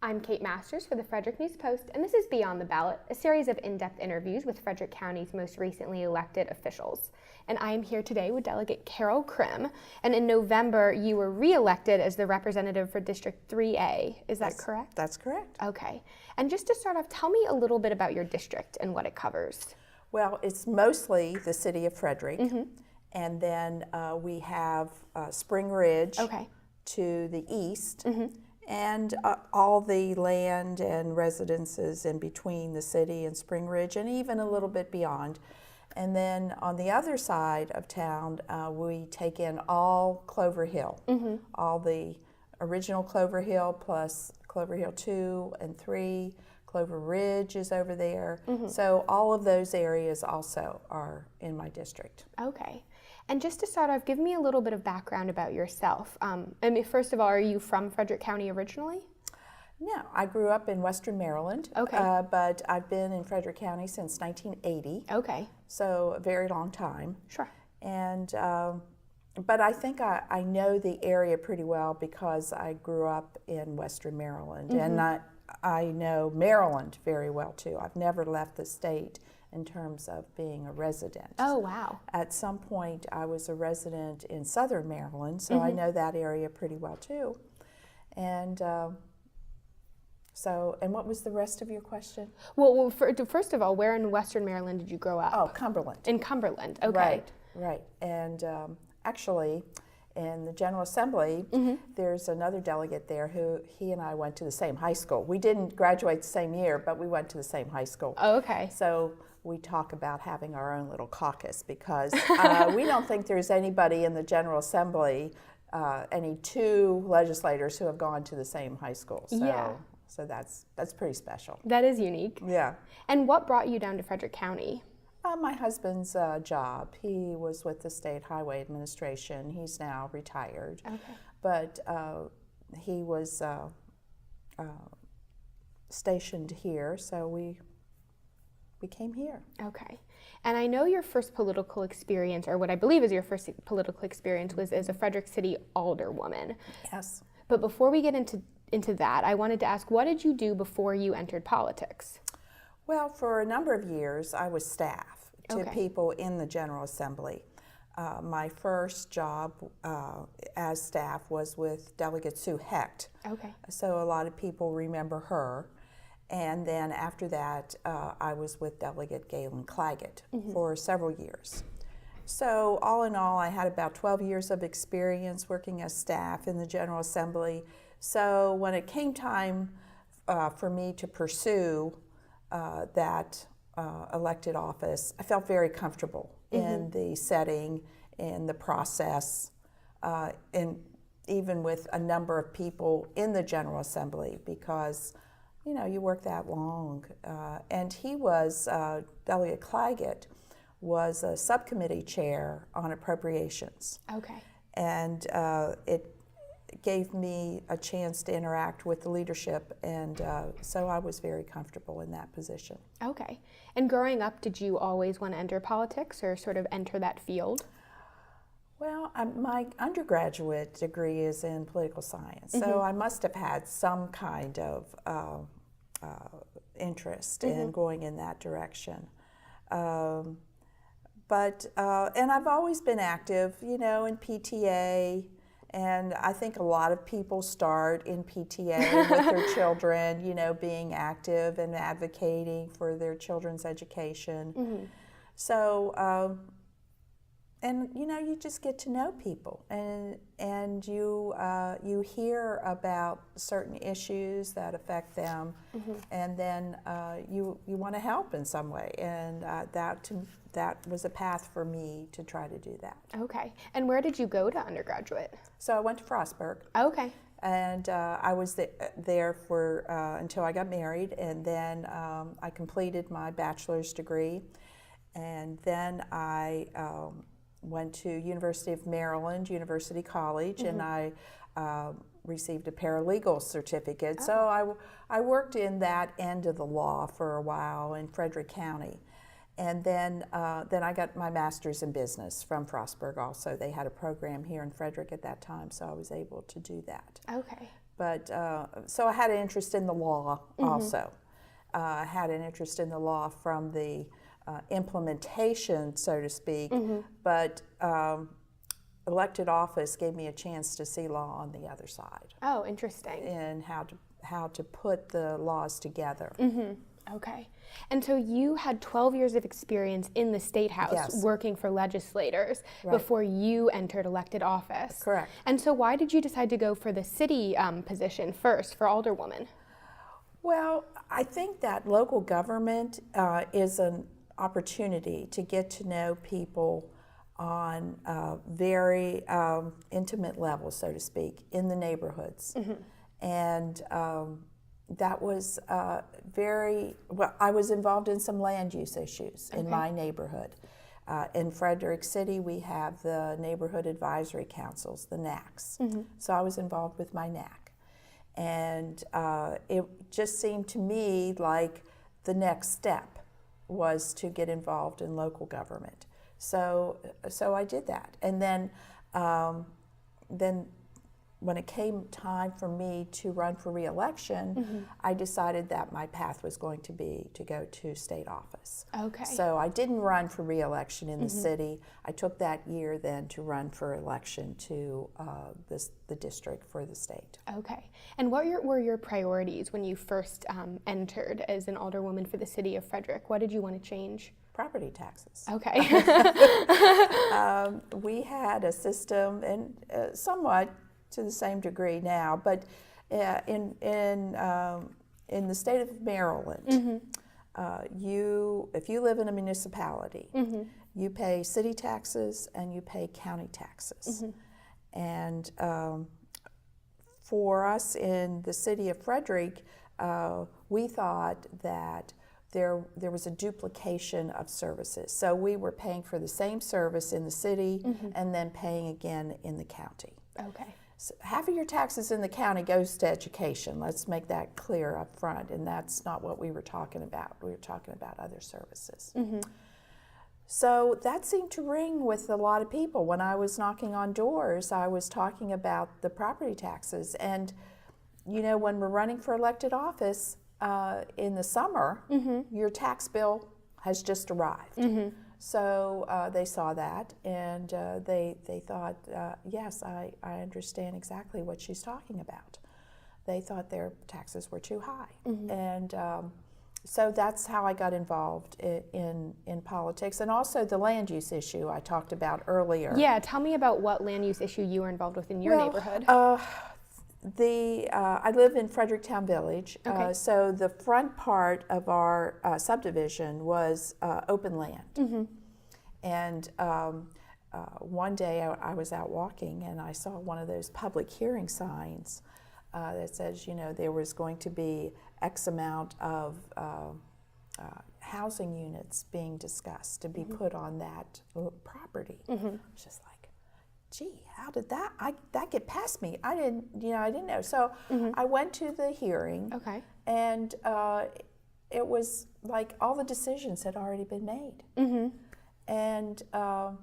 I'm Kate Masters for the Frederick News Post, and this is Beyond the Ballot, a series of in-depth interviews with Frederick County's most recently elected officials. And I am here today with Delegate Carol Krimm, and in November you were re-elected as the representative for District 3A. Is that correct? That's correct. Okay. And just to start off, tell me a little bit about your district and what it covers. Well, it's mostly the city of Frederick, and then we have Spring Ridge to the east, and all the land and residences in between the city and Spring Ridge, and even a little bit beyond. And then on the other side of town, we take in all Clover Hill, all the original Clover Hill plus Clover Hill 2 and 3. Clover Ridge is over there. So all of those areas also are in my district. Okay. And just to start off, give me a little bit of background about yourself. First of all, are you from Frederick County originally? No, I grew up in Western Maryland, but I've been in Frederick County since 1980. Okay. So a very long time. Sure. And but I think I know the area pretty well because I grew up in Western Maryland, and I know Maryland very well too. I've never left the state in terms of being a resident. Oh, wow. At some point I was a resident in Southern Maryland, so I know that area pretty well too. And and what was the rest of your question? Well, first of all, where in Western Maryland did you grow up? Oh, Cumberland. In Cumberland, okay. Right. And actually, in the General Assembly, there's another delegate there who he and I went to the same high school. We didn't graduate the same year, but we went to the same high school. Oh, okay. So we talk about having our own little caucus because we don't think there's anybody in the General Assembly, any two legislators who have gone to the same high school. So that's pretty special. That is unique. Yeah. And what brought you down to Frederick County? My husband's job. He was with the State Highway Administration. He's now retired. Okay. But he was stationed here, so we came here. Okay. And I know your first political experience, or what I believe is your first political experience, was as a Frederick City alderwoman. Yes. But before we get into that, I wanted to ask, what did you do before you entered politics? Well, for a number of years, I was staff to people in the General Assembly. My first job as staff was with Delegate Sue Hecht. Okay. So a lot of people remember her. And then after that, I was with Delegate Galen Claggett for several years. So all in all, I had about 12 years of experience working as staff in the General Assembly. So when it came time for me to pursue that elected office, I felt very comfortable in the setting, in the process, and even with a number of people in the General Assembly because you work that long. And he was, Delegate Claggett was a subcommittee chair on appropriations. Okay. And it gave me a chance to interact with the leadership, and so I was very comfortable in that position. Okay. And growing up, did you always want to enter politics or sort of enter that field? Well, my undergraduate degree is in political science, so I must have had some kind of interest in going in that direction. And I've always been active, in PTA, and I think a lot of people start in PTA with their children, being active and advocating for their children's education. So, you just get to know people, and you hear about certain issues that affect them, and then you want to help in some way, and that was a path for me to try to do that. Okay. And where did you go to undergraduate? So I went to Frostburg. Okay. And I was there for until I got married, and then I completed my bachelor's degree, and then I went to University of Maryland, University College, and I received a paralegal certificate. Oh. So I worked in that end of the law for a while in Frederick County. And then I got my master's in business from Frostburg also. They had a program here in Frederick at that time, so I was able to do that. Okay. but so I had an interest in the law also. I had an interest in the law from the implementation, so to speak, but elected office gave me a chance to see law on the other side. Oh, interesting. And how to put the laws together. Okay. And so you had 12 years of experience in the State House Yes. working for legislators Right. before you entered elected office. Correct. And so why did you decide to go for the city position first, for alderwoman? Well, I think that local government is an opportunity to get to know people on very intimate levels, so to speak, in the neighborhoods. And that was well, I was involved in some land use issues in my neighborhood. In Frederick City, we have the Neighborhood Advisory Councils, the NACs. So I was involved with my NAC. And it just seemed to me like the next step was to get involved in local government. So I did that. And then when it came time for me to run for re-election, I decided that my path was going to be to go to state office. Okay. So I didn't run for re-election in the city. I took that year then to run for election to the district for the state. Okay. And what were your priorities when you first entered as an alderwoman for the city of Frederick? What did you want to change? Property taxes. Okay. We had a system, and somewhat to the same degree now, but in the state of Maryland, if you live in a municipality, you pay city taxes and you pay county taxes. And for us in the city of Frederick, we thought that there was a duplication of services. So we were paying for the same service in the city and then paying again in the county. Okay. So half of your taxes in the county goes to education. Let's make that clear up front, and that's not what we were talking about. We were talking about other services. So that seemed to ring with a lot of people. When I was knocking on doors, I was talking about the property taxes. And, you know, when we're running for elected office in the summer, your tax bill has just arrived. So they saw that, and they thought, yes, I understand exactly what she's talking about. They thought their taxes were too high. And so that's how I got involved in politics. And also the land use issue I talked about earlier. Yeah, tell me about what land use issue you were involved with in your neighborhood. I live in Fredericktown Village, so the front part of our subdivision was open land. And one day I was out walking and I saw one of those public hearing signs that says, you know, there was going to be X amount of housing units being discussed to be put on that property. It's just like, gee, how did that get past me? I didn't know. So I went to the hearing, and it was like all the decisions had already been made, and our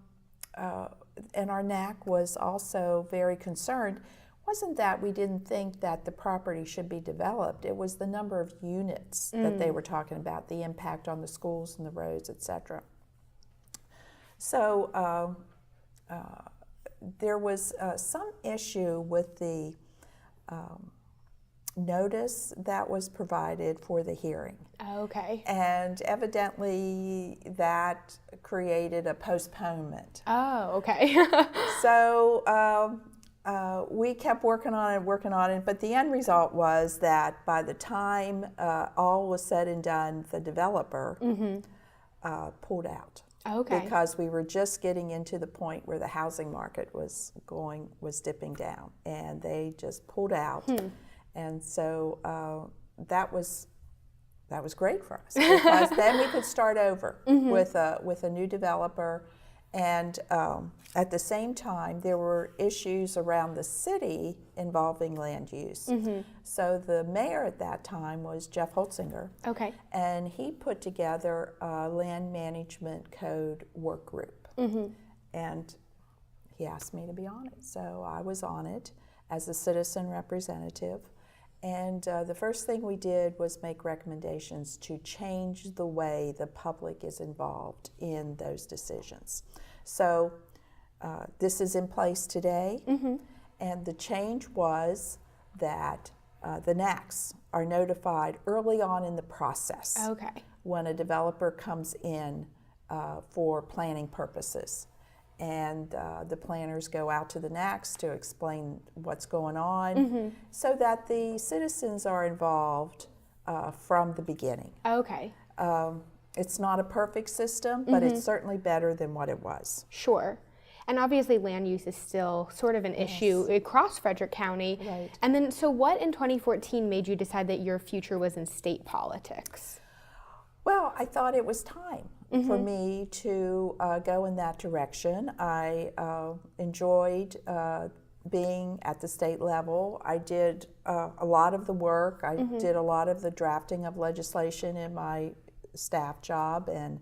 NAC was also very concerned. Wasn't that we didn't think that the property should be developed? It was the number of units that they were talking about, the impact on the schools and the roads, etc. So there was some issue with the notice that was provided for the hearing. Okay. And evidently that created a postponement. Oh, okay. So we kept working on it, but the end result was that by the time all was said and done, the developer pulled out. Okay. Because we were just getting into the point where the housing market was dipping down, and they just pulled out. And so that was great for us, because then we could start over with a new developer. And at the same time, there were issues around the city involving land use. So the mayor at that time was Jeff Holtzinger. Okay. And he put together a land management code work group. And he asked me to be on it. So I was on it. as a citizen representative. And the first thing we did was make recommendations to change the way the public is involved in those decisions. So this is in place today, and the change was that the NACs are notified early on in the process when a developer comes in for planning purposes. And the planners go out to the NACs to explain what's going on so that the citizens are involved from the beginning. It's not a perfect system, but it's certainly better than what it was. Sure. And obviously land use is still sort of an issue across Frederick County. Right. And then, so what in 2014 made you decide that your future was in state politics? Well, I thought it was time for me to go in that direction. I enjoyed being at the state level. I did a lot of the work. I did a lot of the drafting of legislation in my staff job, and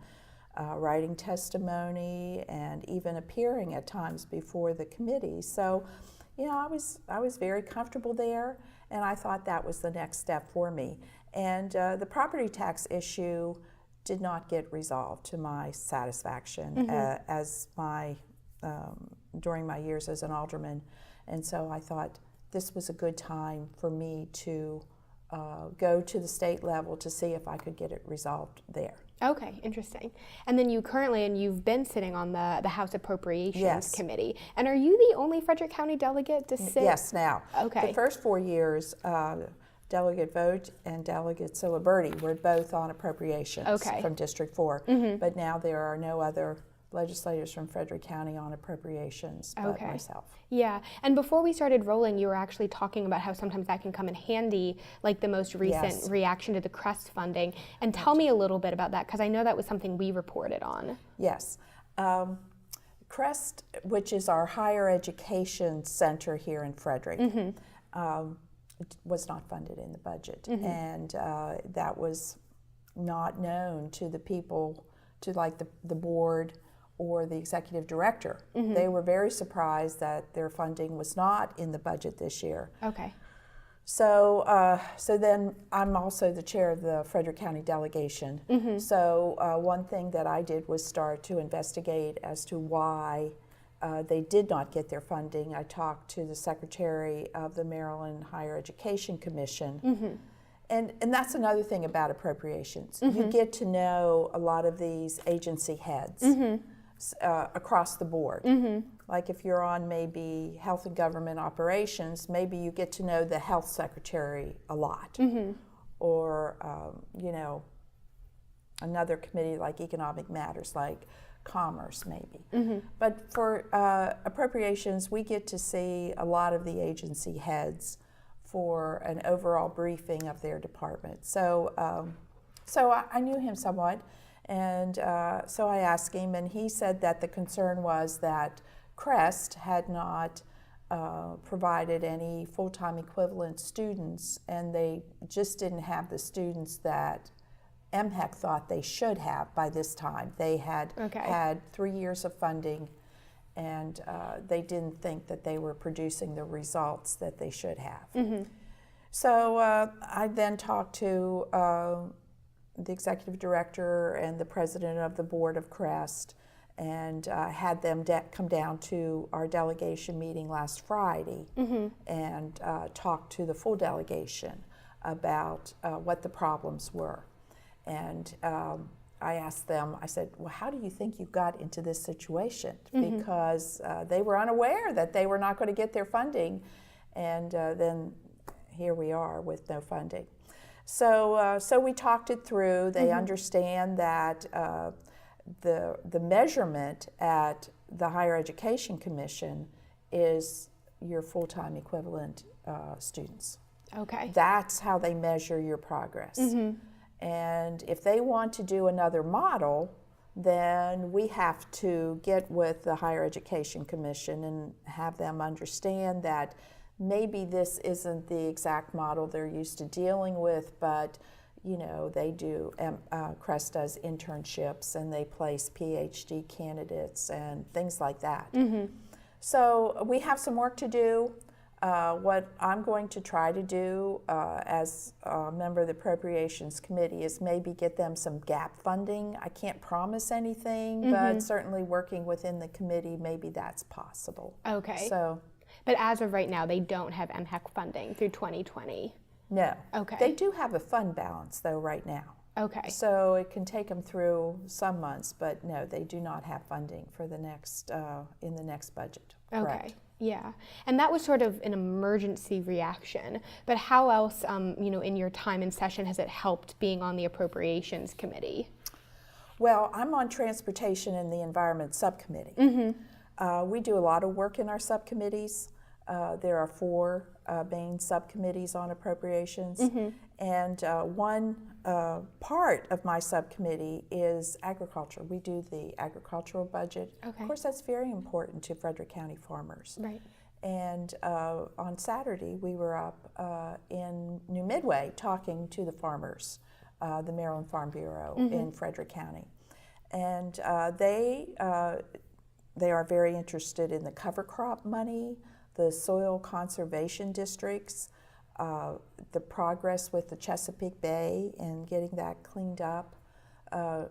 writing testimony, and even appearing at times before the committee. So, you know, I was very comfortable there, and I thought that was the next step for me. And the property tax issue did not get resolved to my satisfaction as during my years as an alderman. And so I thought this was a good time for me to go to the state level to see if I could get it resolved there. Okay, interesting. And then you've been sitting on the House Appropriations Committee. And are you the only Frederick County delegate to sit? Yes, now. Okay. The first 4 years, Delegate Vogt and Delegate Siliberti were both on appropriations from District 4. But now there are no other legislators from Frederick County on appropriations but myself. Yeah, and before we started rolling, you were actually talking about how sometimes that can come in handy, like the most recent reaction to the CREST funding. And tell me a little bit about that, because I know that was something we reported on. Yes. CREST, which is our higher education center here in Frederick, was not funded in the budget. And that was not known to the people, to like the board or the executive director. They were very surprised that their funding was not in the budget this year. Okay. So, so then I'm also the chair of the Frederick County delegation. So one thing that I did was start to investigate as to why they did not get their funding. I talked to the secretary of the Maryland Higher Education Commission. And that's another thing about appropriations. You get to know a lot of these agency heads across the board. Like if you're on maybe health and government operations, maybe you get to know the health secretary a lot. Or, you know, another committee like economic matters, like commerce maybe. But for appropriations, we get to see a lot of the agency heads for an overall briefing of their department. So, so I knew him somewhat, and so I asked him, and he said that the concern was that CREST had not provided any full-time equivalent students, and they just didn't have the students that MHEC thought they should have by this time. They had had 3 years of funding, and they didn't think that they were producing the results that they should have. So I then talked to the executive director and the president of the board of CREST, and had them come down to our delegation meeting last Friday and talk to the full delegation about what the problems were. And I asked them, I said, well, how do you think you got into this situation? Because they were unaware that they were not going to get their funding, and then here we are with no funding. So, so we talked it through. They understand that the measurement at the Higher Education Commission is your full-time equivalent students. Okay. That's how they measure your progress. And if they want to do another model, then we have to get with the Higher Education Commission and have them understand that maybe this isn't the exact model they're used to dealing with, but you know, they do, CREST does internships, and they place PhD candidates and things like that. So we have some work to do. What I'm going to try to do as a member of the Appropriations Committee is maybe get them some gap funding. I can't promise anything, but certainly working within the committee, maybe that's possible. Okay. So, but as of right now, they don't have MHEC funding through 2020. no. Okay. They do have a fund balance, though, right now. Okay. So it can take them through some months, but no, they do not have funding for the next, in the next budget. Okay. Correct. Yeah, and that was sort of an emergency reaction. But how else, in your time in session, has it helped being on the Appropriations Committee? Well, I'm on Transportation and the Environment Subcommittee. We do a lot of work in our subcommittees. There are 4 main subcommittees on appropriations, and one part of my subcommittee is agriculture. We do the agricultural budget. Okay. Of course, that's very important to Frederick County farmers. Right. And on Saturday, we were up in New Midway talking to the farmers, the Maryland Farm Bureau in Frederick County. And they are very interested in the cover crop money, the soil conservation districts, the progress with the Chesapeake Bay and getting that cleaned up.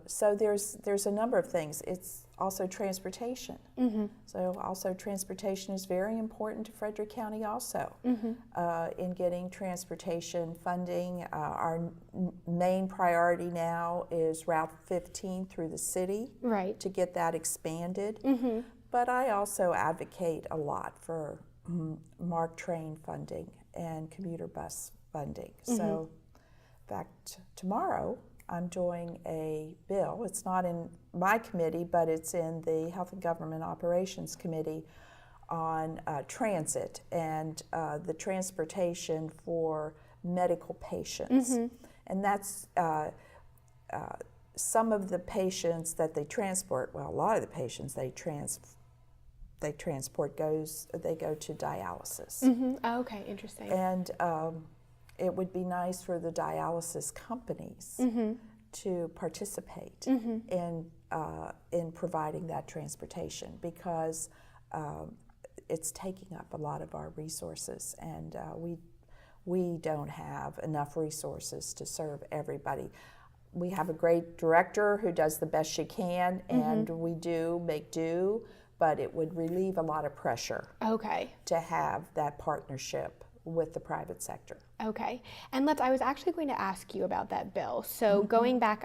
So there's a number of things. It's also transportation. So also transportation is very important to Frederick County also in getting transportation funding. Our main priority now is Route 15 through the city to get that expanded. But I also advocate a lot for MARC train funding and commuter bus funding. So in fact, tomorrow I'm doing a bill. It's not in my committee, but it's in the Health and Government Operations Committee on transit and the transportation for medical patients. And that's some of the patients that they transport, well, a lot of the patients they transport they go to dialysis. Oh, okay, interesting. And it would be nice for the dialysis companies to participate in providing that transportation, because it's taking up a lot of our resources, and we don't have enough resources to serve everybody. We have a great director who does the best she can, and we do make do, but it would relieve a lot of pressure to have that partnership with the private sector. Okay, and I was actually going to ask you about that bill. So going back,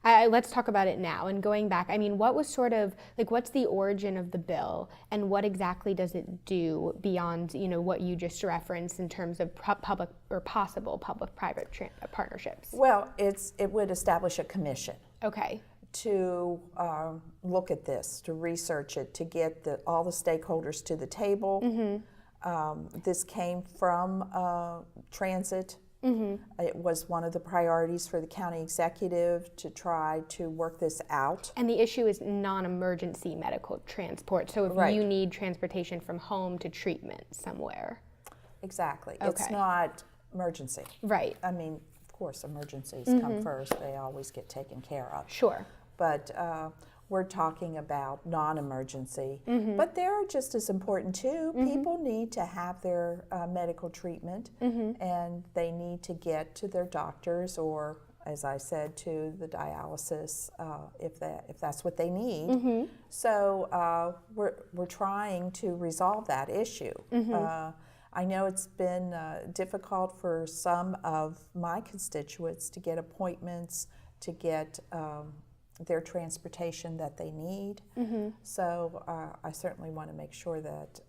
let's talk about it now. And going back, what was sort of, what's the origin of the bill, and what exactly does it do beyond, what you just referenced in terms of public or possible public-private partnerships? Well, it would establish a commission. Okay. To look at this, to research it, to get all the stakeholders to the table. This came from transit. It was one of the priorities for the county executive to try to work this out. And the issue is non-emergency medical transport. So if you need transportation from home to treatment somewhere. Exactly. It's not emergency. Right. Of course, emergencies come first. They always get taken care of. Sure. But we're talking about non-emergency. But they're just as important too. People need to have their medical treatment, and they need to get to their doctors, or, as I said, to the dialysis if that's what they need. So we're trying to resolve that issue. I know it's been difficult for some of my constituents to get appointments, to get their transportation that they need. So I certainly want to make sure that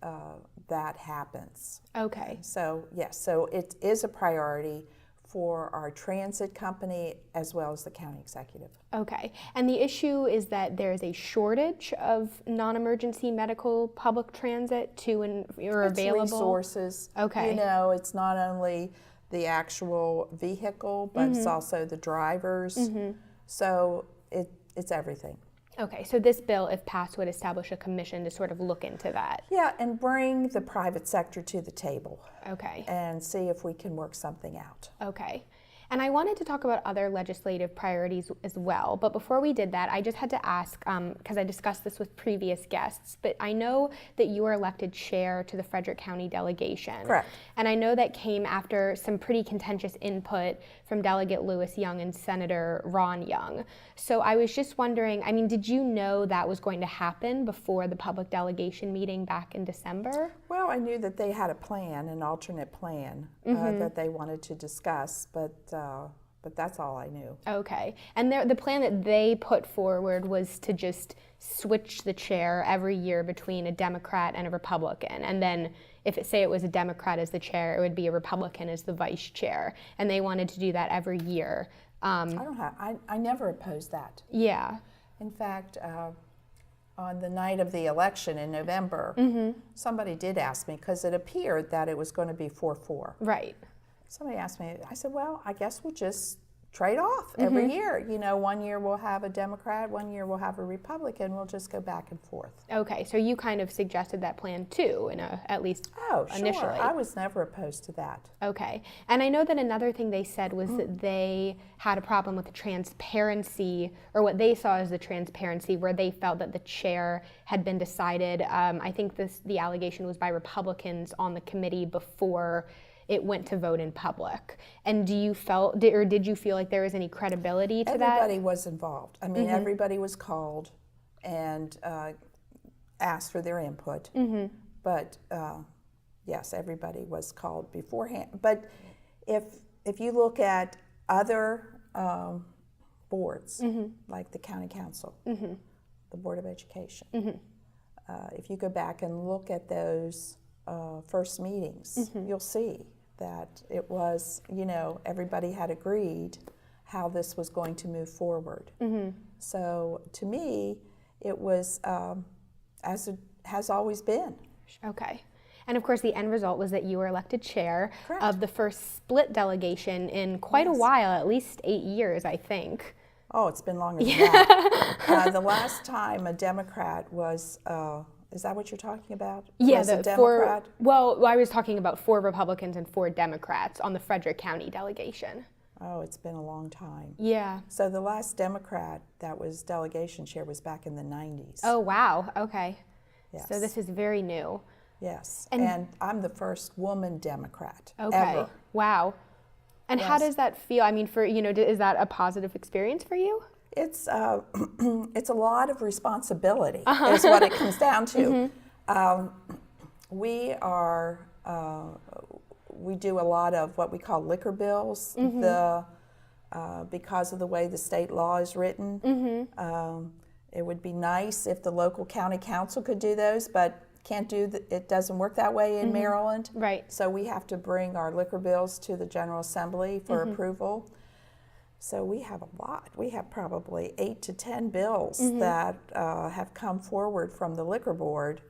that happens. Okay. So yes, so it is a priority for our transit company as well as the county executive. Okay. And the issue is that there is a shortage of non-emergency medical public transit available? It's resources. Okay. It's not only the actual vehicle, but it's also the drivers. So it's everything. Okay, so this bill, if passed, would establish a commission to sort of look into that. Yeah, and bring the private sector to the table. Okay. And see if we can work something out. Okay. And I wanted to talk about other legislative priorities as well. But before we did that, I just had to ask, because I discussed this with previous guests, but I know that you were elected chair to the Frederick County delegation. Correct. And I know that came after some pretty contentious input from Delegate Lewis Young and Senator Ron Young. So I was just wondering, I mean, did you know that was going to happen before the public delegation meeting back in December? Well, I knew that they had a plan, an alternate plan that they wanted to discuss, but that's all I knew. Okay. And the plan that they put forward was to just switch the chair every year between a Democrat and a Republican. And then if it was a Democrat as the chair, it would be a Republican as the vice chair. And they wanted to do that every year. I never opposed that. Yeah. In fact, on the night of the election in November, somebody did ask me, because it appeared that it was going to be 4-4. Right. Somebody asked me, I said, well, I guess we'll just trade off every year. You know, one year we'll have a Democrat, one year we'll have a Republican. We'll just go back and forth. Okay, so you kind of suggested that plan too, at least initially. Sure. I was never opposed to that. Okay, and I know that another thing they said was that they had a problem with the transparency, or what they saw as the transparency, where they felt that the chair had been decided, I think the allegation was by Republicans on the committee before it went to vote in public. And did you feel like there was any credibility to that? Everybody was involved. I mean, everybody was called and asked for their input. But yes, everybody was called beforehand. But if you look at other boards, like the county council, the Board of Education, if you go back and look at those first meetings, you'll see that it was, everybody had agreed how this was going to move forward. So to me, it was as it has always been. Okay. And of course, the end result was that you were elected chair Correct. of the first split delegation in quite a while, at least 8 years, I think. Oh, it's been longer than that. The last time a Democrat was, is that what you're talking about? Yeah, was a Democrat? I was talking about 4 Republicans and 4 Democrats on the Frederick County delegation. Oh, it's been a long time. Yeah. So the last Democrat that was delegation chair was back in the 90s. Oh, wow. Okay. Yes. So this is very new. Yes. And I'm the first woman Democrat ever. Wow. And how does that feel? I mean, is that a positive experience for you? It's it's a lot of responsibility is what it comes down to. We do a lot of what we call liquor bills. Because of the way the state law is written, it would be nice if the local county council could do those, but it doesn't work that way in Maryland. Right. So we have to bring our liquor bills to the General Assembly for approval. So we have a lot. We have probably 8 to 10 bills that have come forward from the Liquor Board.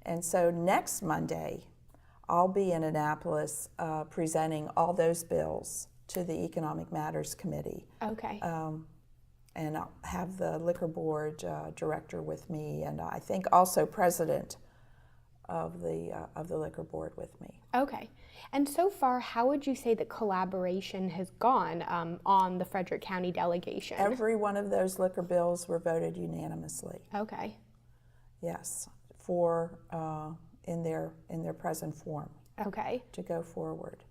And so next Monday, I'll be in Annapolis presenting all those bills to the Economic Matters Committee. Okay. And I'll have the Liquor Board director with me, and I think also president of the Liquor Board with me. Okay. And so far, how would you say that collaboration has gone on the Frederick County delegation? Every one of those liquor bills were voted unanimously. Okay. Yes, in their present form. Okay. To go forward.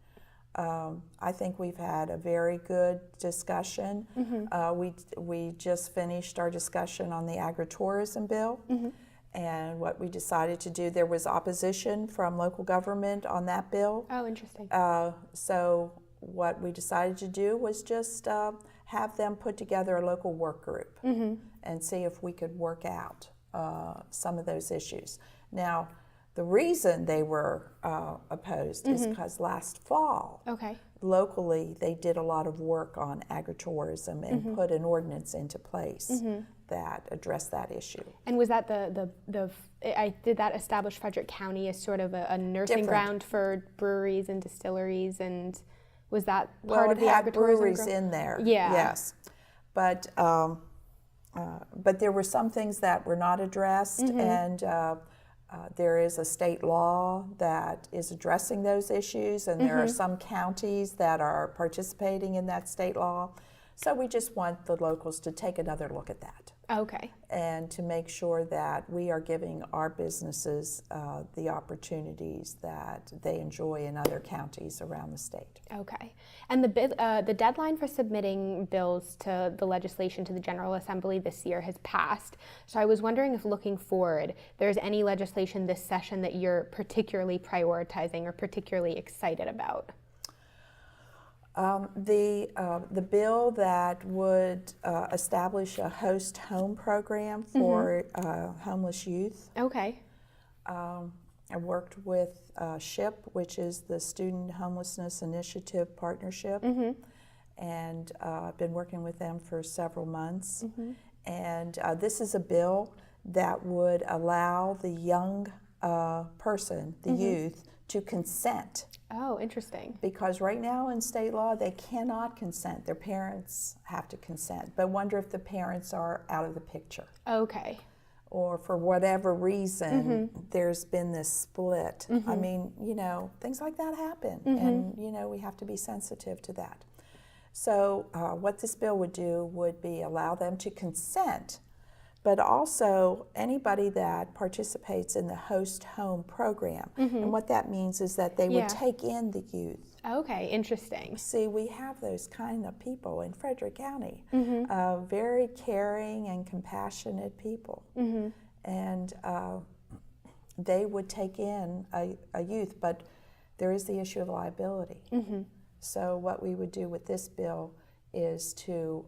I think we've had a very good discussion. We just finished our discussion on the agritourism bill. And what we decided to do, there was opposition from local government on that bill. Oh, interesting. So what we decided to do was just have them put together a local work group and see if we could work out some of those issues. Now, the reason they were opposed is because last fall, locally, they did a lot of work on agritourism and put an ordinance into place that addressed that issue. And was that did that establish Frederick County as sort of a nursing ground for breweries and distilleries, and was that part of the agritourism? Well, it had breweries in there, yes. But there were some things that were not addressed, and there is a state law that is addressing those issues, and there are some counties that are participating in that state law. So we just want the locals to take another look at that. Okay. And to make sure that we are giving our businesses the opportunities that they enjoy in other counties around the state. Okay. And the deadline for submitting bills to the legislation to the General Assembly this year has passed. So I was wondering if, looking forward, there's any legislation this session that you're particularly prioritizing or particularly excited about. The bill that would establish a host home program for homeless youth. Okay. I worked with SHIP, which is the Student Homelessness Initiative Partnership, and I've been working with them for several months. And this is a bill that would allow the young person, the youth, to consent. Oh, interesting. Because right now in state law, they cannot consent. Their parents have to consent. But wonder if the parents are out of the picture. Okay. Or for whatever reason, there's been this split. I mean, you know, things like that happen. And, you know, we have to be sensitive to that. So what this bill would do would be allow them to consent, but also anybody that participates in the host home program. And what that means is that they would take in the youth. Okay, interesting. See, we have those kind of people in Frederick County, very caring and compassionate people. And they would take in a youth, but there is the issue of liability. So what we would do with this bill is to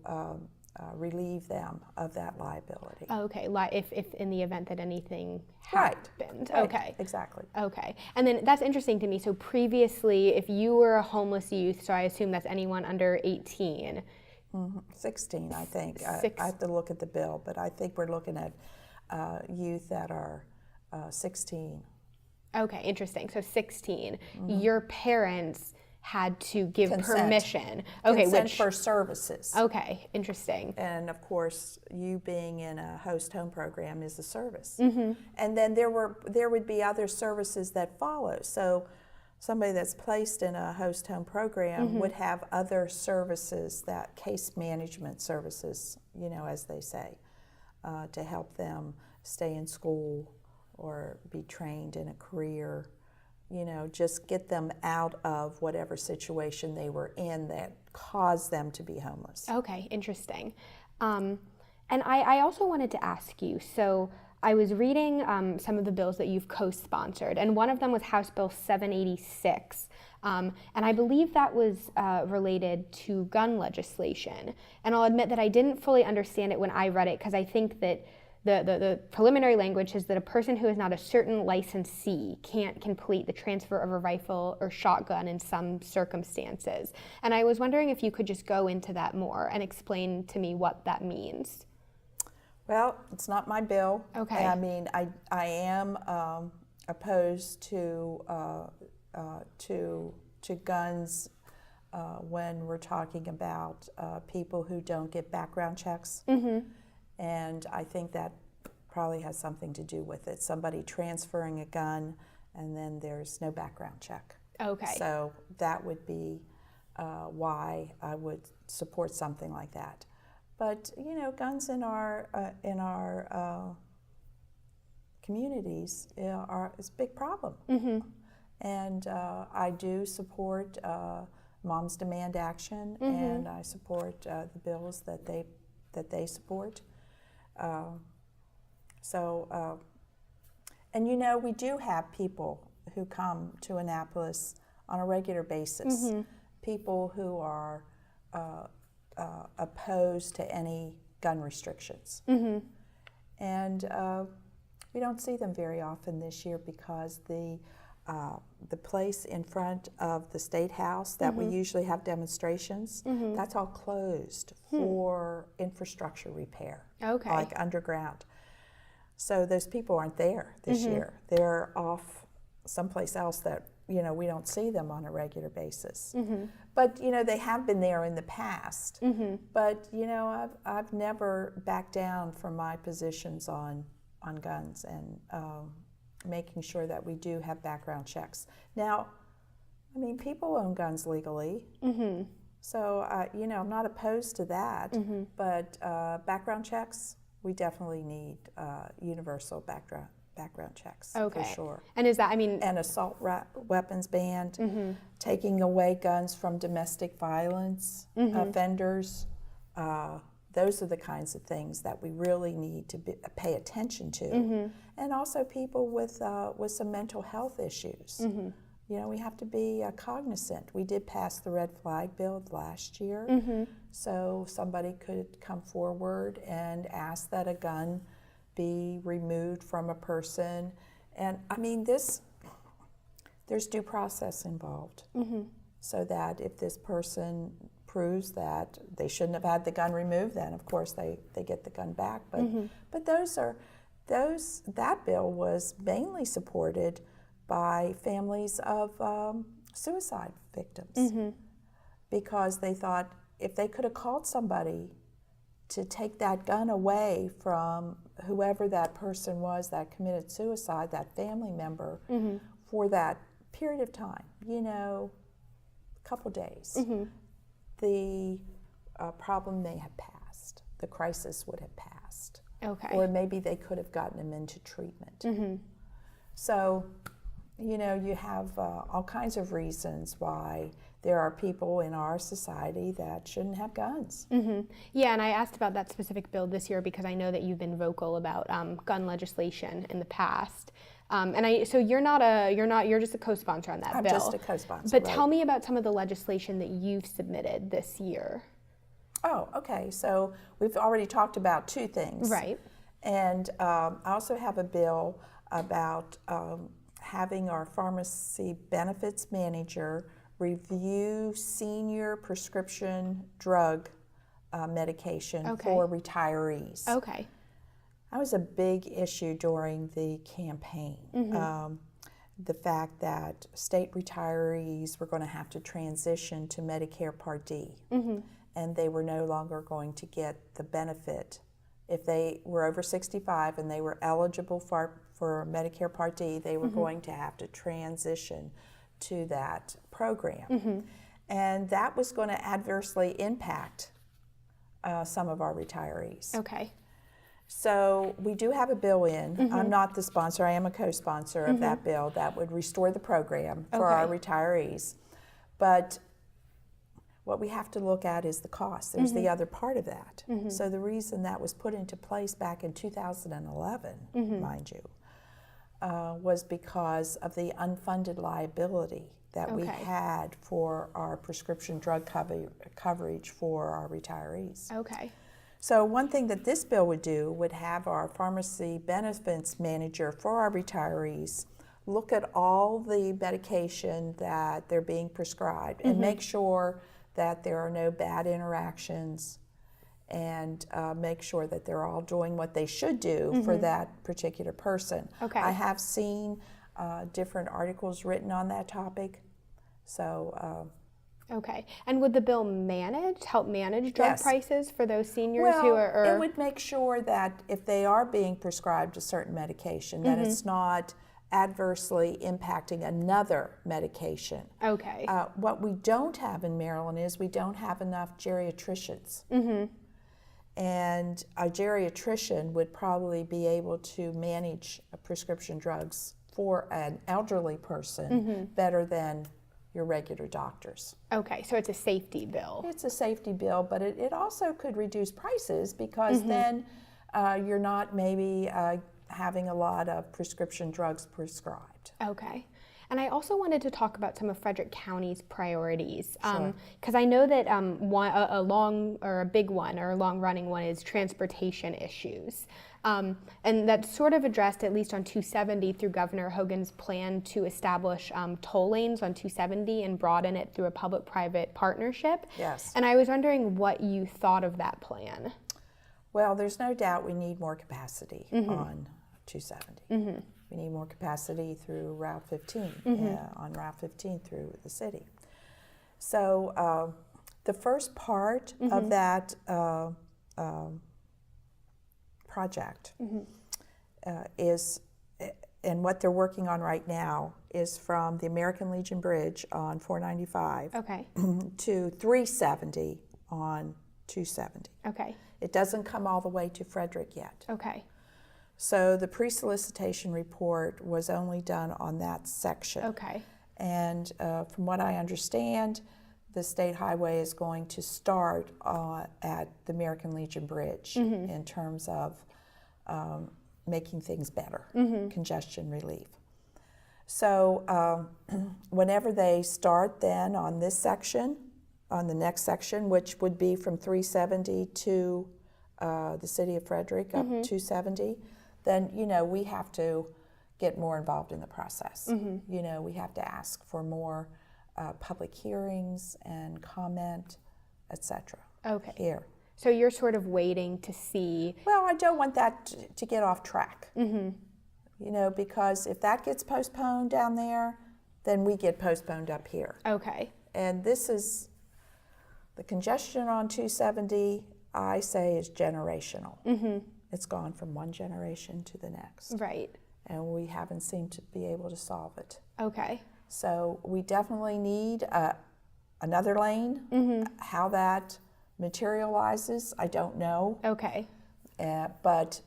relieve them of that liability. Okay, if in the event that anything happened. Right. Okay. Exactly. Okay, and then that's interesting to me. So previously, if you were a homeless youth, so I assume that's anyone under 18. 16, I think. I have to look at the bill, but I think we're looking at youth that are 16. Okay, interesting. So 16. Your parents had to give Consent. Permission. Okay, Consent for services. Okay, interesting. And of course, you being in a host home program is a service. And then there would be other services that follow. So somebody that's placed in a host home program would have other services, that case management services, you know, as they say, to help them stay in school or be trained in a career. You know, just get them out of whatever situation they were in that caused them to be homeless. Okay, interesting. And I also wanted to ask you, so I was reading some of the bills that you've co-sponsored, and one of them was House Bill 786. And I believe that was related to gun legislation. And I'll admit that I didn't fully understand it when I read it, because I think that the preliminary language is that a person who is not a certain licensee can't complete the transfer of a rifle or shotgun in some circumstances. And I was wondering if you could just go into that more and explain to me what that means. Well, it's not my bill. Okay. I mean, I am opposed to guns when we're talking about people who don't get background checks. And I think that probably has something to do with it. Somebody transferring a gun and then there's no background check. Okay. So that would be why I would support something like that. But you know, guns in our communities is a big problem. And I do support Moms Demand Action, and I support the bills that they support. And you know, we do have people who come to Annapolis on a regular basis, people who are opposed to any gun restrictions. And we don't see them very often this year because the place in front of the State House that we usually have demonstrations, that's all closed for infrastructure repair, like underground. So those people aren't there this year. They're off someplace else that, you know, we don't see them on a regular basis. But, you know, they have been there in the past. But, you know, I've never backed down from my positions on guns. And making sure that we do have background checks. Now, I mean, people own guns legally, so you know, I'm not opposed to that. But background checks, we definitely need universal background checks for sure. And is that, I mean, and assault weapons ban, taking away guns from domestic violence offenders. Those are the kinds of things that we really need to pay attention to, and also people with some mental health issues. You know, we have to be cognizant. We did pass the red flag bill last year, so somebody could come forward and ask that a gun be removed from a person, and I mean there's due process involved, so that if this person proves that they shouldn't have had the gun removed, then of course they get the gun back. But that bill was mainly supported by families of suicide victims, because they thought if they could have called somebody to take that gun away from whoever that person was that committed suicide, that family member, for that period of time, you know, a couple days, the problem may have passed. The crisis would have passed. Or maybe they could have gotten them into treatment. So, you know, you have all kinds of reasons why there are people in our society that shouldn't have guns. Yeah, and I asked about that specific bill this year because I know that you've been vocal about gun legislation in the past. So you're just a co-sponsor on that bill. I'm just a co-sponsor. But tell me about some of the legislation that you've submitted this year. Oh, okay. So we've already talked about two things. Right. And I also have a bill about having our pharmacy benefits manager review senior prescription drug medication for retirees. That was a big issue during the campaign. The fact that state retirees were going to have to transition to Medicare Part D, and they were no longer going to get the benefit. If they were over 65 and they were eligible for Medicare Part D, they were going to have to transition to that program. And that was going to adversely impact some of our retirees. So we do have a bill in. I'm not the sponsor, I am a co-sponsor of that bill that would restore the program for our retirees. But what we have to look at is the cost. There's the other part of that. So the reason that was put into place back in 2011, mind you, was because of the unfunded liability that we had for our prescription drug coverage for our retirees. So one thing that this bill would do would have our pharmacy benefits manager for our retirees look at all the medication that they're being prescribed and make sure that there are no bad interactions, and make sure that they're all doing what they should do for that particular person. I have seen different articles written on that topic. So. And would the bill help manage drug prices for those seniors who are? It would make sure that if they are being prescribed a certain medication, that it's not adversely impacting another medication. What we don't have in Maryland is we don't have enough geriatricians. And a geriatrician would probably be able to manage prescription drugs for an elderly person better than your regular doctors. So it's a safety bill. It's a safety bill, but it also could reduce prices because then you're not maybe having a lot of prescription drugs prescribed. And I also wanted to talk about some of Frederick County's priorities, because I know that a big one or a long-running one is transportation issues. And that's sort of addressed at least on 270 through Governor Hogan's plan to establish toll lanes on 270 and broaden it through a public-private partnership. And I was wondering what you thought of that plan. Well, there's no doubt we need more capacity on 270. We need more capacity through Route 15, on Route 15 through the city. So the first part of that project is and what they're working on right now is from the American Legion Bridge on 495 Okay. to 370 on 270. Okay. It doesn't come all the way to Frederick yet. Okay. So the pre-solicitation report was only done on that section. Okay. And from what I understand, the state highway is going to start at the American Legion Bridge in terms of making things better, congestion relief. So whenever they start then on this section, on the next section, which would be from 370 to the city of Frederick up 270, then, you know, we have to get more involved in the process. You know, we have to ask for more public hearings and comment, etc. Okay. Here. So you're sort of waiting to see. Well, I don't want that to get off track. You know, because if that gets postponed down there, then we get postponed up here. Okay. And this is, the congestion on 270, I say, is generational. It's gone from one generation to the next. Right. And we haven't seemed to be able to solve it. Okay. So we definitely need another lane. How that materializes, I don't know. Okay. But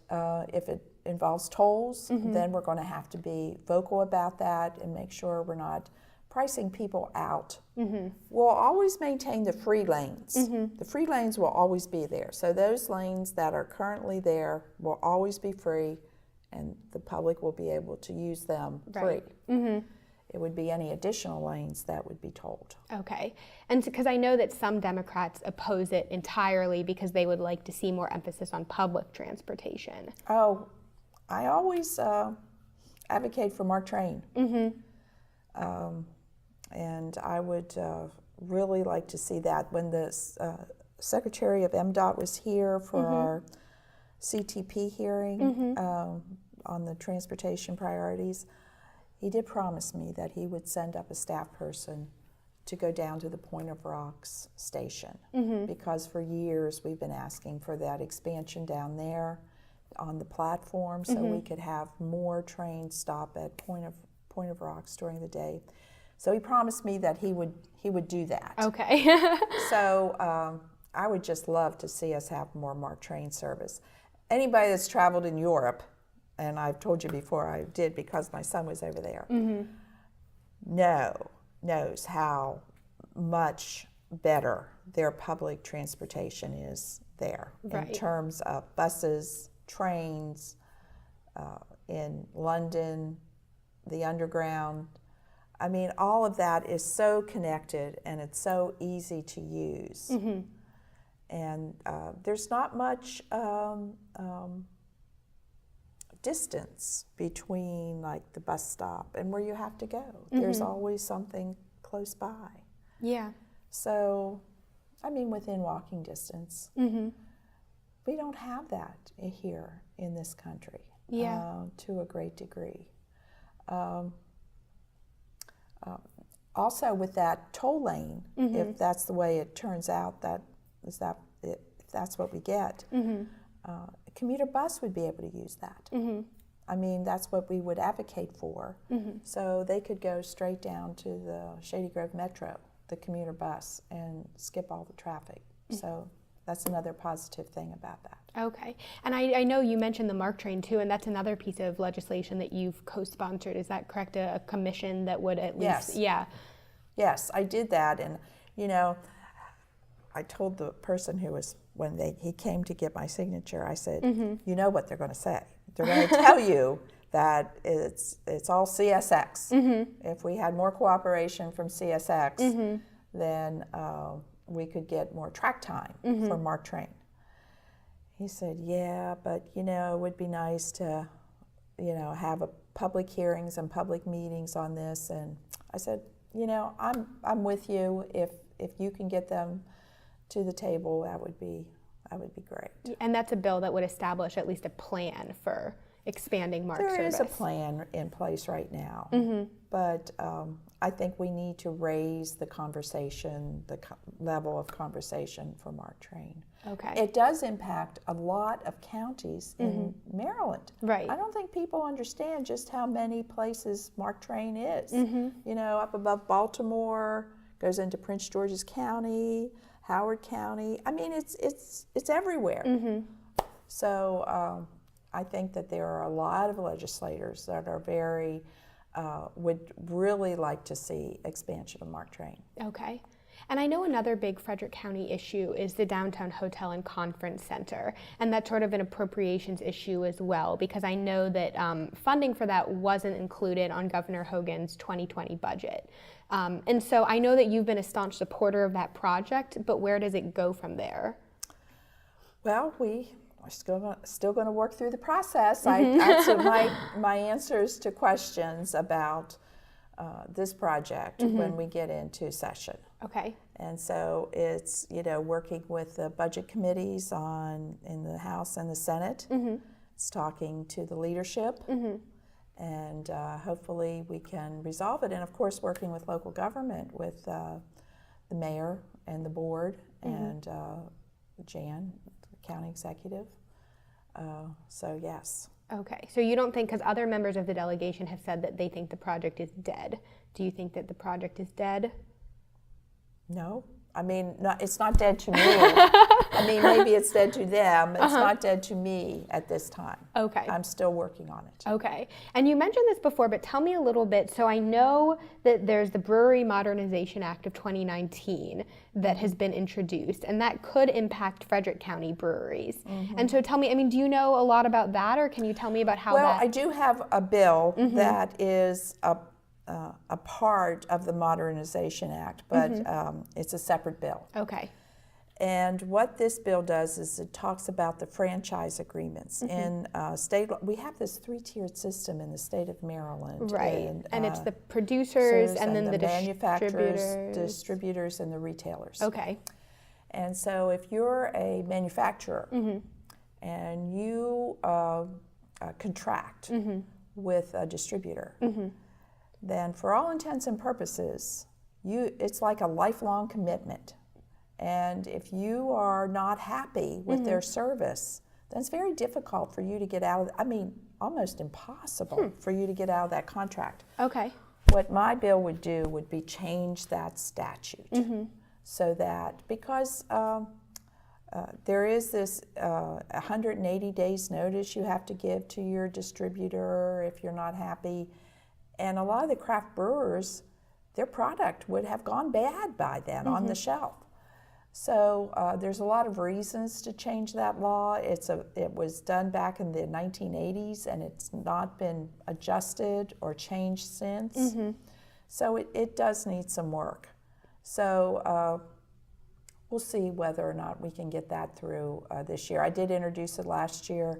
if it involves tolls, then we're going to have to be vocal about that and make sure we're not pricing people out. We'll always maintain the free lanes. The free lanes will always be there. So those lanes that are currently there will always be free, and the public will be able to use them free. Right. It would be any additional lanes that would be tolled. Okay. And because I know that some Democrats oppose it entirely because they would like to see more emphasis on public transportation. Oh, I always advocate for Mark Train. And I would really like to see that. When the Secretary of MDOT was here for our CTP hearing on the transportation priorities, he did promise me that he would send up a staff person to go down to the Point of Rocks station, because for years we've been asking for that expansion down there on the platform, so we could have more trains stop at Point of Rocks during the day. So he promised me that he would do that. Okay. So I would just love to see us have more Mark Train service. Anybody that's traveled in Europe, and I've told you before I did because my son was over there, knows how much better their public transportation is there in terms of buses, trains, in London, the underground. I mean, all of that is so connected and it's so easy to use. And there's not much distance between like the bus stop and where you have to go. There's always something close by. Yeah. So, I mean, within walking distance. We don't have that here in this country to a great degree. Also, with that toll lane, if that's the way it turns out, if that's what we get, a commuter bus would be able to use that. I mean, that's what we would advocate for. So they could go straight down to the Shady Grove Metro, the commuter bus, and skip all the traffic. So that's another positive thing about that. Okay. And I know you mentioned the Mark Train too, and that's another piece of legislation that you've co-sponsored. Is that correct? A commission that would at least, Yes, I did that, and you know, I told the person who was, when he came to get my signature, I said, you know what they're going to say. They're going to tell you that it's all CSX. If we had more cooperation from CSX, then we could get more track time for Mark Train. He said, yeah, but you know, it would be nice to, you know, have a public hearings and public meetings on this. And I said, you know, I'm with you. If you can get them to the table, that would be great. And that's a bill that would establish at least a plan for expanding Mark service. There is a plan in place right now, but I think we need to raise the conversation, level of conversation for Mark Twain. Okay. It does impact a lot of counties in Maryland. Right. I don't think people understand just how many places Mark Twain is. You know, up above Baltimore, goes into Prince George's County, Howard County. I mean, it's everywhere. So I think that there are a lot of legislators that are very would really like to see expansion of Mark Twain. Okay. And I know another big Frederick County issue is the Downtown Hotel and Conference Center, and that's sort of an appropriations issue as well, because I know that funding for that wasn't included on Governor Hogan's 2020 budget. And so I know that you've been a staunch supporter of that project, but where does it go from there? Well, we are still going to work through the process. That's my answers to questions about this project when we get into session. Okay. And so it's, you know, working with the budget committees in the House and the Senate. It's talking to the leadership, and hopefully we can resolve it. And of course, working with local government, with the mayor and the board, and Jan, the county executive. So yes. Okay, so you don't think, because other members of the delegation have said that they think the project is dead. Do you think that the project is dead? No. I mean, it's not dead to me. I mean, maybe it's dead to them. It's not dead to me at this time. Okay. I'm still working on it. Okay. And you mentioned this before, but tell me a little bit. So I know that there's the Brewery Modernization Act of 2019 that has been introduced, and that could impact Frederick County breweries. And so tell me, I mean, do you know a lot about that, or can you tell me about how Well, I do have a bill that is a part of the Modernization Act, but it's a separate bill. Okay. And what this bill does is it talks about the franchise agreements. In state, we have this three-tiered system in the state of Maryland. Right. And it's the producers and then the manufacturers, distributors, and the retailers. Okay. And so if you're a manufacturer and you contract with a distributor, then for all intents and purposes, it's like a lifelong commitment. And if you are not happy with their service, then it's very difficult for you to get out of, almost impossible for you to get out of that contract. Okay. What my bill would do would be change that statute so that, because there is this 180 days notice you have to give to your distributor if you're not happy. And a lot of the craft brewers, their product would have gone bad by then on the shelf. So there's a lot of reasons to change that law. It was done back in the 1980s, and it's not been adjusted or changed since. So it does need some work. So we'll see whether or not we can get that through this year. I did introduce it last year,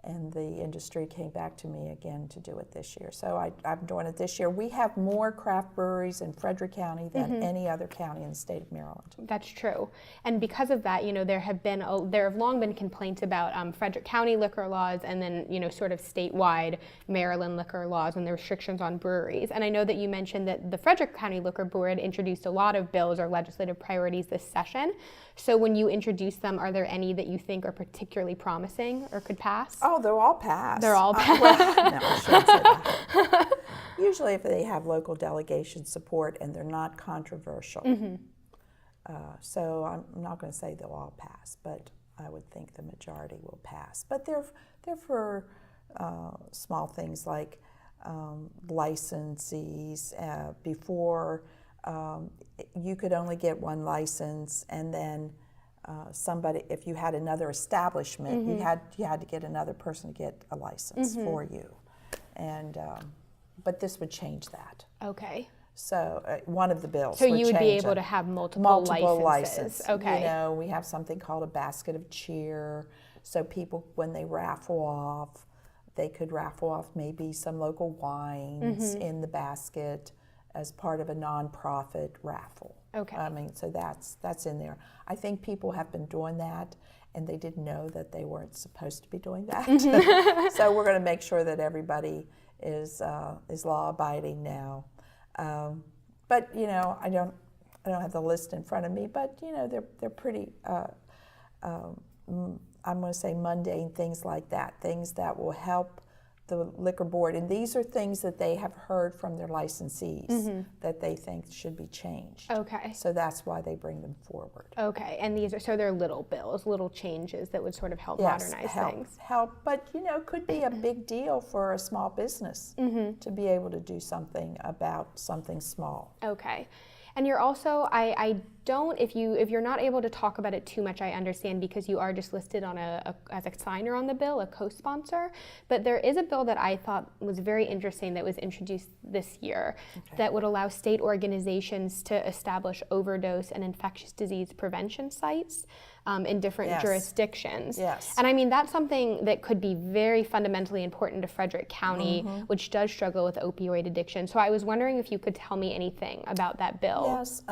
and the industry came back to me again to do it this year. So I'm doing it this year. We have more craft breweries in Frederick County than any other county in the state of Maryland. That's true. And because of that, there have long been complaints about Frederick County liquor laws and then, sort of statewide Maryland liquor laws and the restrictions on breweries. And I know that you mentioned that the Frederick County Liquor Board introduced a lot of bills or legislative priorities this session. So when you introduce them, are there any that you think are particularly promising or could pass? Oh, they're all passed. They're all passed. Well, no, I shouldn't say that. Usually if they have local delegation support and they're not controversial. So I'm not going to say they'll all pass, but I would think the majority will pass. But they're for small things like licensees. Before, you could only get one license, and then if you had another establishment, you had to get another person to get a license for you. And but this would change that. Okay. So one of the bills. So would you would be change able it. to have multiple licenses. Okay. We have something called a basket of cheer. So people, when they raffle off, they could raffle off maybe some local wines in the basket as part of a nonprofit raffle. Okay. So that's in there. I think people have been doing that, and they didn't know that they weren't supposed to be doing that. So we're going to make sure that everybody is law-abiding now. but I don't have the list in front of me, but they're pretty. I'm going to say mundane things like that, things that will help the liquor board, and these are things that they have heard from their licensees that they think should be changed. Okay. So that's why they bring them forward. Okay, and they're little bills, little changes that would sort of help modernize things. Help, but could be a big deal for a small business to be able to do something about something small. Okay. And you're also, I don't, if you're not able to talk about it too much, I understand, because you are just listed on as a signer on the bill, a co-sponsor. But there is a bill that I thought was very interesting that was introduced this year that would allow state organizations to establish overdose and infectious disease prevention sites in different jurisdictions. Yes. And I mean, that's something that could be very fundamentally important to Frederick County, which does struggle with opioid addiction. So I was wondering if you could tell me anything about that bill. Yes,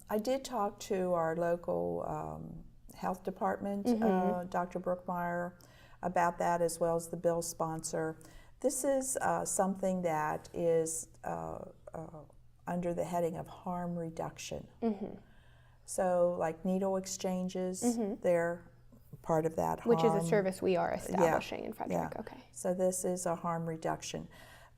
I did talk to our local health department, Dr. Brookmeyer, about that, as well as the bill sponsor. This is something that is under the heading of harm reduction. So like needle exchanges, they're part of that. Which is a service we are establishing in Frederick. Yeah. Okay. So this is a harm reduction.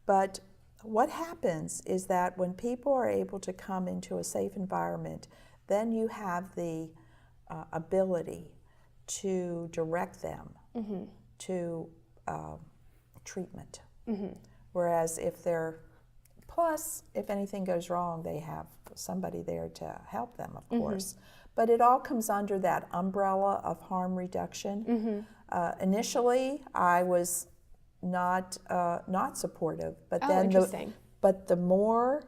But what happens is that when people are able to come into a safe environment, then you have the ability to direct them to treatment. Whereas if anything goes wrong, they have somebody there to help them, of course. But it all comes under that umbrella of harm reduction. Initially, I was not supportive, but then the more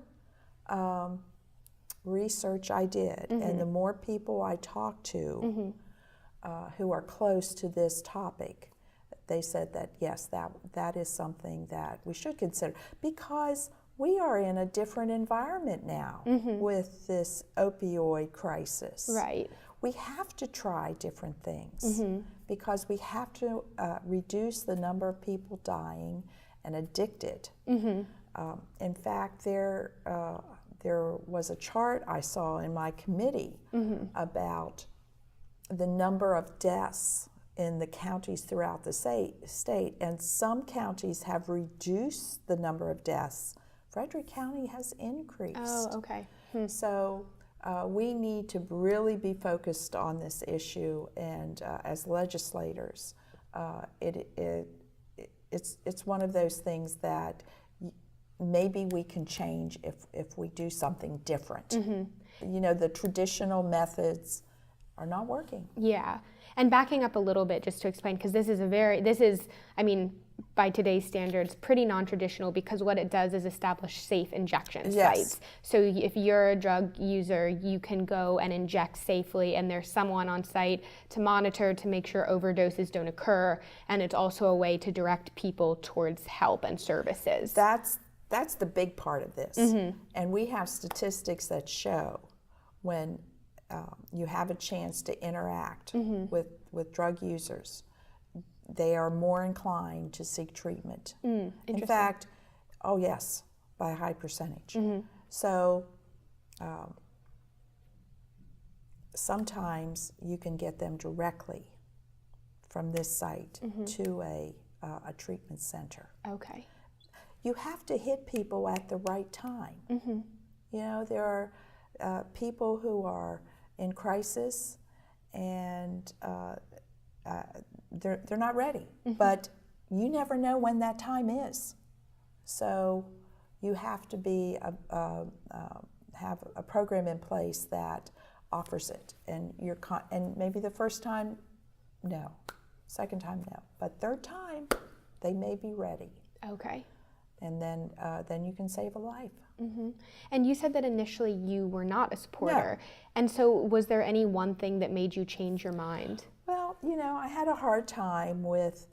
research I did and the more people I talked to who are close to this topic, they said that yes, that is something that we should consider, because we are in a different environment now with this opioid crisis. Right. We have to try different things because we have to reduce the number of people dying and addicted. In fact, there was a chart I saw in my committee about the number of deaths in the counties throughout the state, and some counties have reduced the number of deaths. Frederick County has increased. Oh, okay. So we need to really be focused on this issue, and as legislators, it's one of those things that maybe we can change if we do something different. The traditional methods are not working. Yeah. And backing up a little bit just to explain, because this is, I mean, by today's standards, pretty non-traditional, because what it does is establish safe injection sites. So if you're a drug user, you can go and inject safely, and there's someone on site to monitor to make sure overdoses don't occur, and it's also a way to direct people towards help and services. That's the big part of this. And we have statistics that show when you have a chance to interact with drug users, they are more inclined to seek treatment. In fact, oh yes, by a high percentage. So sometimes you can get them directly from this site to a treatment center. Okay. You have to hit people at the right time. There are people who are in crisis and they're not ready, but you never know when that time is. So you have to be have a program in place that offers it, and and maybe the first time, no, second time, no, but third time, they may be ready. Okay. And then you can save a life. And you said that initially you were not a supporter. No. And so was there any one thing that made you change your mind? Well, I had a hard time with,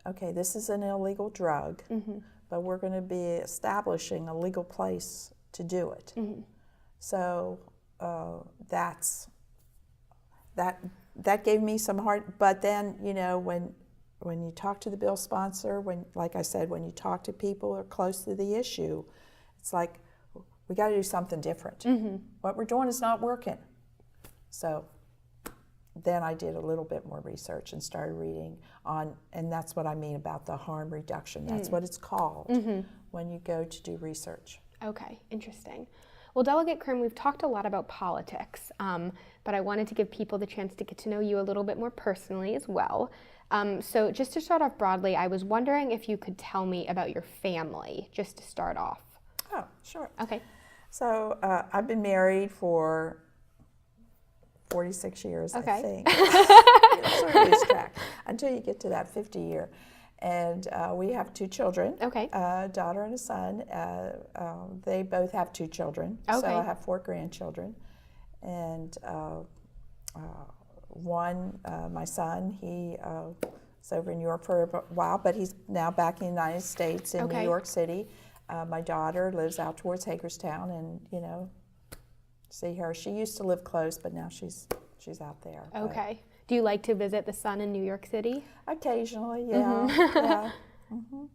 okay, this is an illegal drug, but we're going to be establishing a legal place to do it. So that gave me some hard, but then, when you talk to the bill sponsor, like I said, when you talk to people who are close to the issue, it's like, we got to do something different. What we're doing is not working. So then I did a little bit more research and started reading on, and that's what I mean about the harm reduction. That's what it's called when you go to do research. Okay, interesting. Well, Delegate Krimm, we've talked a lot about politics, but I wanted to give people the chance to get to know you a little bit more personally as well. So just to start off broadly, I was wondering if you could tell me about your family, just to start off. Oh, sure. Okay. So I've been married for 46 years, Okay. I think. You sort of lose track until you get to that 50 year. And we have 2 children, Okay. a daughter and a son. They both have 2 children, so Okay. I have 4 grandchildren. And one, my son, he was over in Europe for a while, but he's now back in the United States in Okay. New York City. My daughter lives out towards Hagerstown, and see her. She used to live close, but now she's out there. Okay. Do you like to visit the son in New York City? But occasionally, yeah. Yeah.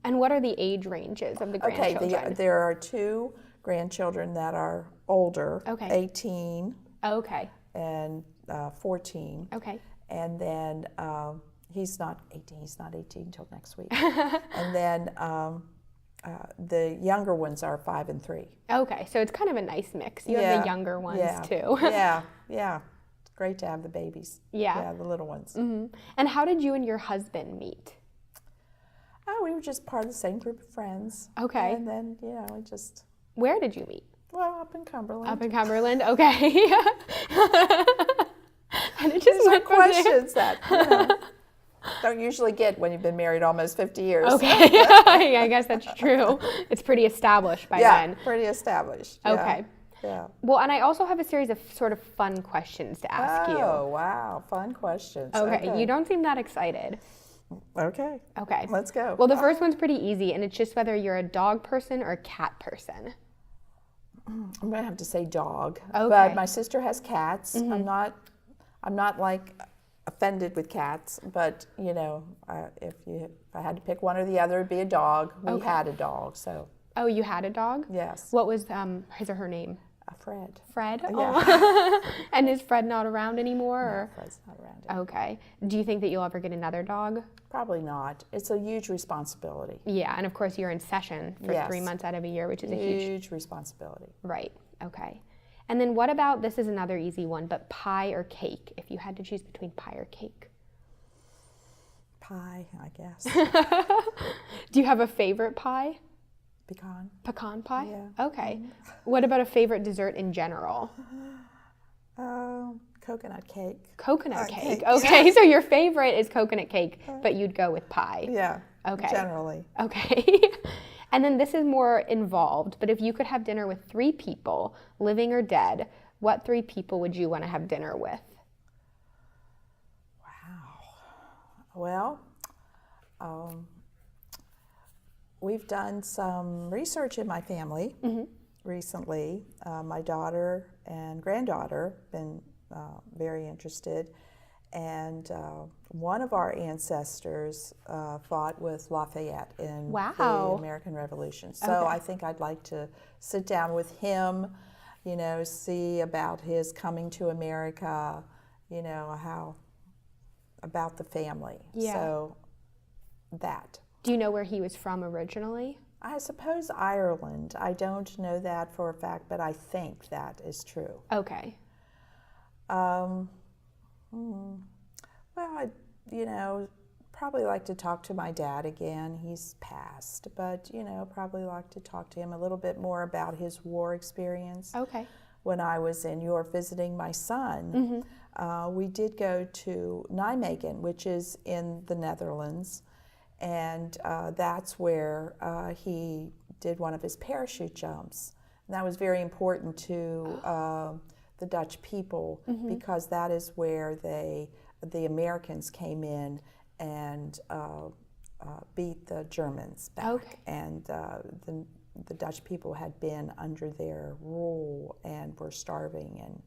And what are the age ranges of the grandchildren? Okay, there are 2 grandchildren that are older, Okay. 18 Okay. and 14. Okay. And then he's not 18 until next week. And then the younger ones are 5 and 3. Okay, so it's kind of a nice mix. You have the younger ones too. Yeah. It's great to have the babies. Yeah. Yeah, the little ones. And how did you and your husband meet? Oh, we were just part of the same group of friends. Okay. And then, we just, Where did you meet? well, up in Cumberland. Up in Cumberland? Okay. And it just These are went from there. questions that don't usually get when you've been married almost 50 years. Okay. I guess that's true. It's pretty established by Yeah, then. pretty established. Yeah. Okay. Yeah. Well, and I also have a series of sort of fun questions to ask you. Oh, wow. Fun questions. Okay. You don't seem that excited. Okay. Okay. Let's go. Well, the first one's pretty easy, and it's just whether you're a dog person or a cat person. I'm going to have to say dog. Okay. But my sister has cats. I'm not like offended with cats, but if I had to pick one or the other, it'd be a dog. We had a dog, so Oh, you had a dog? yes. What was his or her name? Fred. Fred? Yeah. Oh. And is Fred not around anymore? No, Or? Fred's not around anymore. Okay. Do you think that you'll ever get another dog? Probably not. It's a huge responsibility. Yeah, and of course you're in session for Yes. 3 months out of a year, which is a huge... Huge responsibility. Right, okay. And then what about, this is another easy one, but pie or cake? If you had to choose between pie or cake. Pie, I guess. Do you have a favorite pie? Pecan. Pecan pie? Yeah. Okay. What about a favorite dessert in general? Coconut cake. Coconut cake. cake, Okay, so your favorite is coconut cake, but you'd go with pie. Yeah. Okay. Generally. Okay. And then this is more involved, but if you could have dinner with 3 people, living or dead, what 3 people would you want to have dinner with? Well, we've done some research in my family recently. My daughter and granddaughter have been very interested. And one of our ancestors fought with Lafayette in the American Revolution. So I think I'd like to sit down with him, see about his coming to America, how about the family. Yeah. So that. Do you know where he was from originally? I suppose Ireland. I don't know that for a fact, but I think that is true. Okay. Well, I'd, probably like to talk to my dad again. He's passed, but, probably like to talk to him a little bit more about his war experience. Okay. When I was in Europe visiting my son, we did go to Nijmegen, which is in the Netherlands, and that's where he did one of his parachute jumps. And that was very important to the Dutch people because that is where the Americans came in and beat the Germans back. Okay. And the Dutch people had been under their rule and were starving and,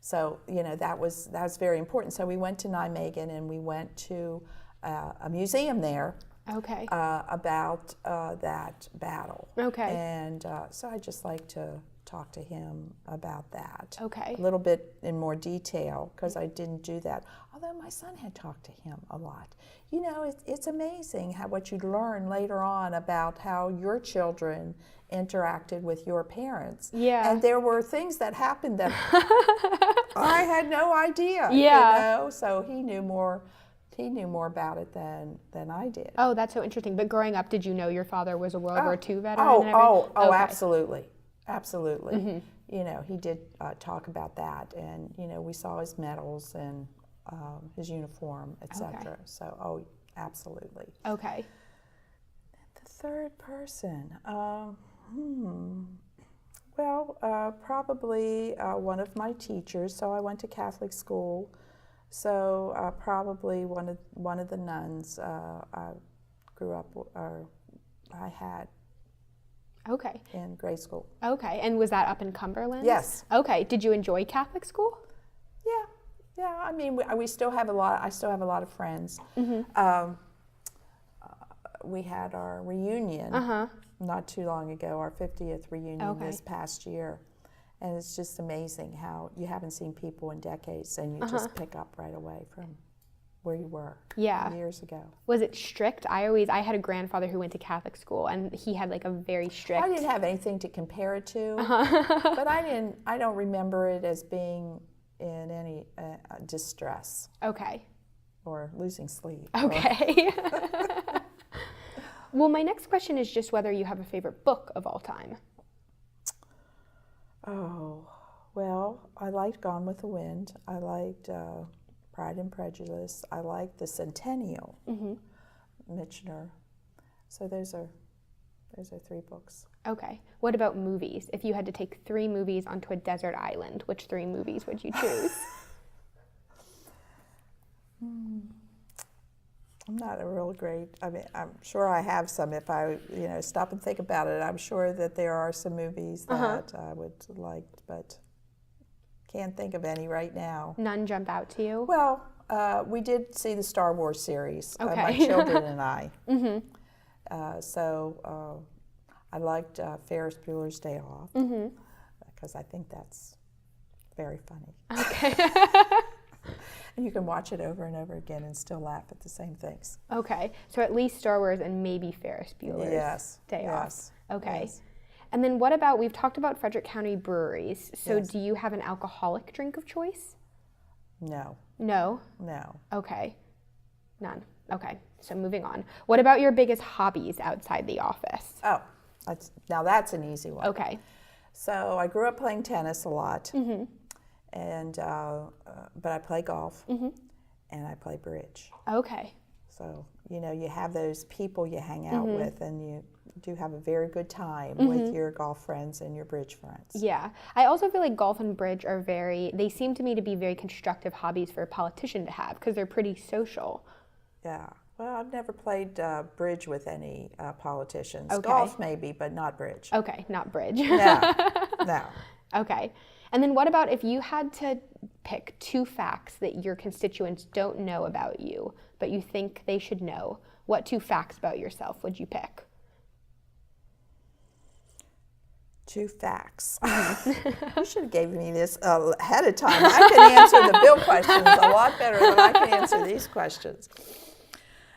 so, that was very important. So we went to Nijmegen and we went to a museum there Okay. about that battle. Okay. And so I just like to talk to him about that. Okay. A little bit in more detail, because I didn't do that. Although my son had talked to him a lot. You know, it's amazing what you learn later on about how your children interacted with your parents. Yeah. And there were things that happened that I had no idea. Yeah. You know, so he knew more about it than I did. Oh, that's so interesting. But growing up, did you know your father was a World War II veteran? Oh, and everything? Okay. absolutely. Absolutely. You know, he did talk about that, and, you know, we saw his medals and his uniform, etc. Okay. So, absolutely. Okay. The third person, well, probably one of my teachers. So I went to Catholic school. So probably one of the nuns I grew up, or I had. Okay. In grade school. Okay. And was that up in Cumberland? Yes. Okay. Did you enjoy Catholic school? Yeah. I mean, we still have a lot. I still have a lot of friends. We had our reunion not too long ago, our 50th reunion this past year, and it's just amazing how you haven't seen people in decades, and you just pick up right away from where you were years ago. Was it strict? I had a grandfather who went to Catholic school, and he had like a very strict. I didn't have anything to compare it to, but I don't remember it as being in any distress. Okay. Or losing sleep. Okay. Well, my next question is just whether you have a favorite book of all time. Oh, well, I liked Gone with the Wind. I liked Pride and Prejudice. I liked The Centennial, Michener. So those are 3 books. Okay. What about movies? If you had to take 3 movies onto a desert island, which 3 movies would you choose? I'm not a real great, I mean, I'm sure I have some. If I, stop and think about it, I'm sure that there are some movies that I would like, but can't think of any right now. None jump out to you? Well, we did see the Star Wars series, okay. My children and I. So I liked Ferris Bueller's Day Off, because I think that's very funny. Okay. And you can watch it over and over again and still laugh at the same things. Okay, so at least Star Wars and maybe Ferris Bueller's Day Off. Okay. Yes. And then what about, we've talked about Frederick County breweries, so Yes. do you have an alcoholic drink of choice? No. No? No. Okay. None. Okay, so moving on. What about your biggest hobbies outside the office? Oh, now that's an easy one. Okay. So I grew up playing tennis a lot, and but I play golf, and I play bridge. Okay. So, you have those people you hang out with, and you do have a very good time with your golf friends and your bridge friends. Yeah. I also feel like golf and bridge are they seem to me to be very constructive hobbies for a politician to have, because they're pretty social. Yeah. Well, I've never played bridge with any politicians. Okay. Golf maybe, but not bridge. Okay, not bridge. No. Okay. And then what about if you had to pick 2 facts that your constituents don't know about you, but you think they should know? What 2 facts about yourself would you pick? 2 facts. You should have gave me this ahead of time. I can answer the bill questions a lot better than I can answer these questions.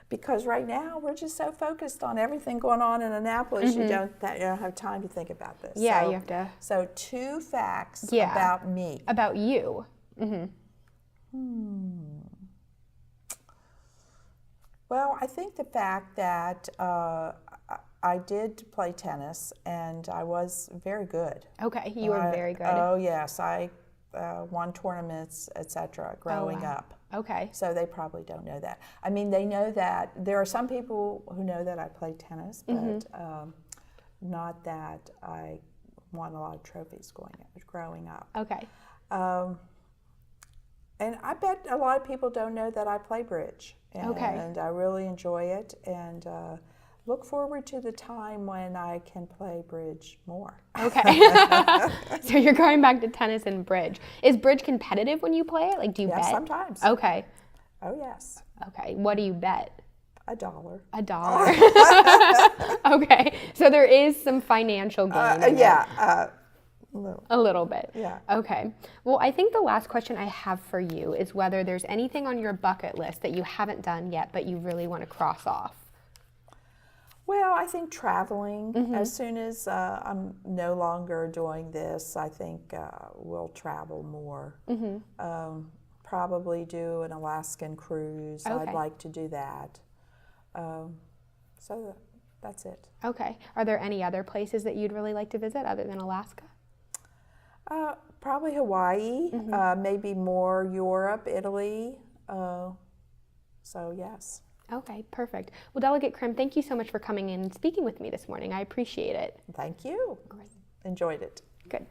Because right now we're just so focused on everything going on in Annapolis, you don't have time to think about this. Yeah, so, you have to. So 2 facts about me. About you. Well, I think the fact that I did play tennis, and I was very good. Okay, you were very good. Oh yes, I won tournaments, etc. growing up. Okay. So they probably don't know that. I mean, they know that there are some people who know that I played tennis, but not that I won a lot of trophies growing up. Okay. And I bet a lot of people don't know that I play bridge. Okay. And I really enjoy it, and look forward to the time when I can play bridge more. Okay. So you're going back to tennis and bridge. Is bridge competitive when you play it? Like, do you bet? Sometimes. Okay. Oh, yes. Okay. What do you bet? $1. $1. Okay, so there is some financial gain. In Yeah. A little bit. Yeah. Okay. Well, I think the last question I have for you is whether there's anything on your bucket list that you haven't done yet, but you really want to cross off. Well, I think traveling. As soon as I'm no longer doing this, I think we'll travel more. Probably do an Alaskan cruise. Okay. I'd like to do that. So that's it. Okay. Are there any other places that you'd really like to visit other than Alaska? Probably Hawaii, maybe more Europe, Italy. So yes. Okay, perfect. Well, Delegate Krimm, thank you so much for coming in and speaking with me this morning. I appreciate it. Thank you. Great. Enjoyed it. Good.